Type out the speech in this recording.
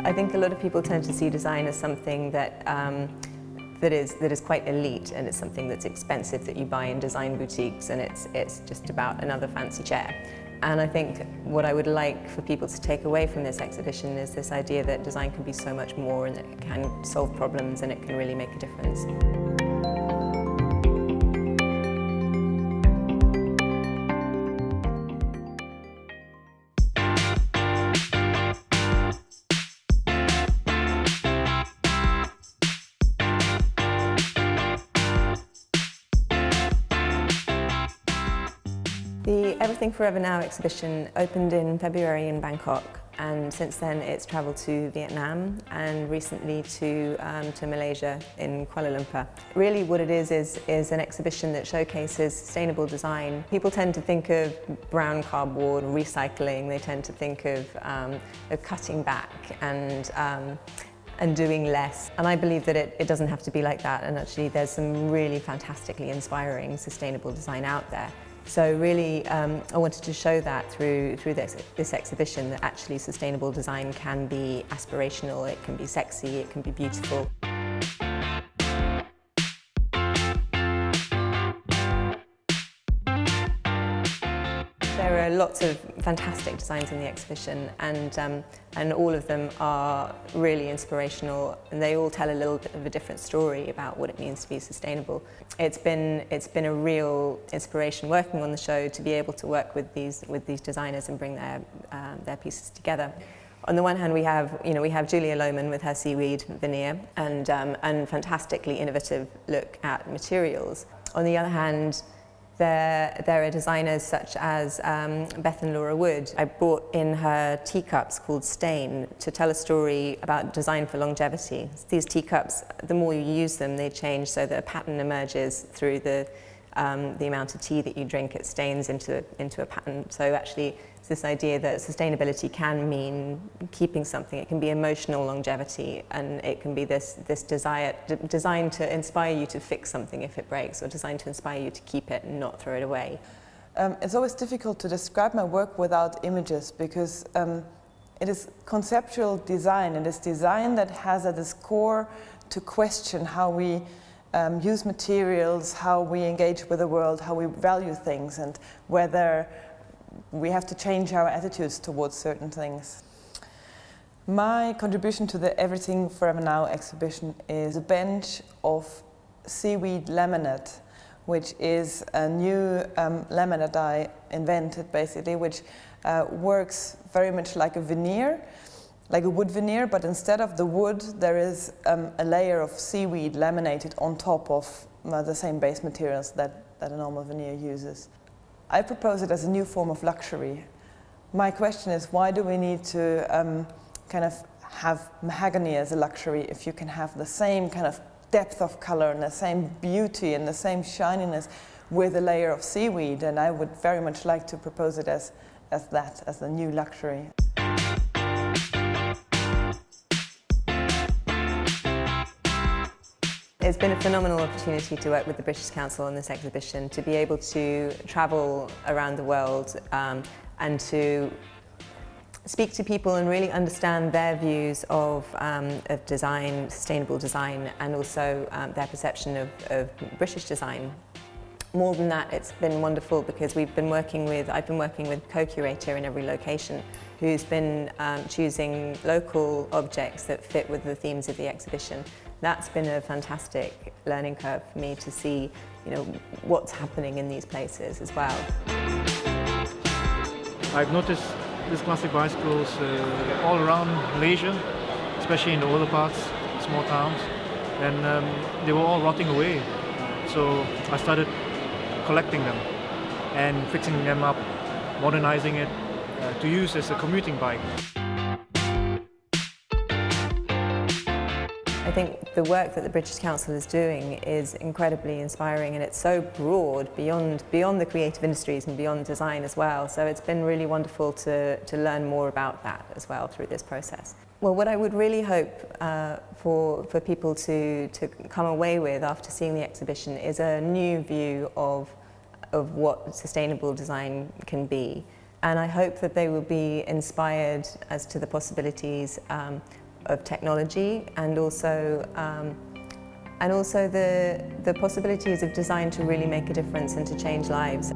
I think a lot of people tend to see design as something that that is quite elite, and it's something that's expensive that you buy in design boutiques, and it's just about another fancy chair. And I think what I would like for people to take away from this exhibition is this idea that design can be so much more, and that it can solve problems, and it can really make a difference. The Everything Forever Now exhibition opened in February in Bangkok, and since then it's travelled to Vietnam and recently to Malaysia in Kuala Lumpur. Really what it is an exhibition that showcases sustainable design. People tend to think of brown cardboard, recycling, they tend to think of cutting back and doing less. And I believe that it doesn't have to be like that, and actually there's some really fantastically inspiring sustainable design out there. So really, I wanted to show that through this exhibition, that actually sustainable design can be aspirational, it can be sexy, it can be beautiful. There are lots of fantastic designs in the exhibition, and all of them are really inspirational, and they all tell a little bit of a different story about what it means to be sustainable. It's been a real inspiration working on the show to be able to work with these designers and bring their pieces together. On the one hand, we have Julia Lohman with her seaweed veneer and fantastically innovative look at materials. On the other hand, there are designers such as Beth and Laura Wood. I brought in her teacups called Stain to tell a story about design for longevity. These teacups, the more you use them, they change so that a pattern emerges through the amount of tea that you drink. It stains into a pattern. So actually, it's this idea that sustainability can mean keeping something. It can be emotional longevity, and it can be this desire designed to inspire you to fix something if it breaks, or designed to inspire you to keep it and not throw it away. It's always difficult to describe my work without images, because it is conceptual design. It is design that has at its core to question how we use materials, how we engage with the world, how we value things, and whether we have to change our attitudes towards certain things. My contribution to the Everything Forever Now exhibition is a bench of seaweed laminate, which is a new laminate I invented, basically, which works very much like a veneer, like a wood veneer, but instead of the wood, there is a layer of seaweed laminated on top of the same base materials that a normal veneer uses. I propose it as a new form of luxury. My question is, why do we need to kind of have mahogany as a luxury if you can have the same kind of depth of color and the same beauty and the same shininess with a layer of seaweed? And I would very much like to propose it as a new luxury. It's been a phenomenal opportunity to work with the British Council on this exhibition, to be able to travel around the world and to speak to people and really understand their views of design, sustainable design, and also their perception of British design. More than that, it's been wonderful because I've been working with a co-curator in every location who's been choosing local objects that fit with the themes of the exhibition. That's been a fantastic learning curve for me to see, what's happening in these places as well. I've noticed these classic bicycles all around Malaysia, especially in the older parts, small towns, and they were all rotting away. So I started collecting them and fixing them up, modernizing it to use as a commuting bike. I think the work that the British Council is doing is incredibly inspiring, and it's so broad beyond the creative industries and beyond design as well. So it's been really wonderful to learn more about that as well through this process. Well, what I would really hope for people to come away with after seeing the exhibition is a new view of what sustainable design can be. And I hope that they will be inspired as to the possibilities of technology, and also the possibilities of design to really make a difference and to change lives.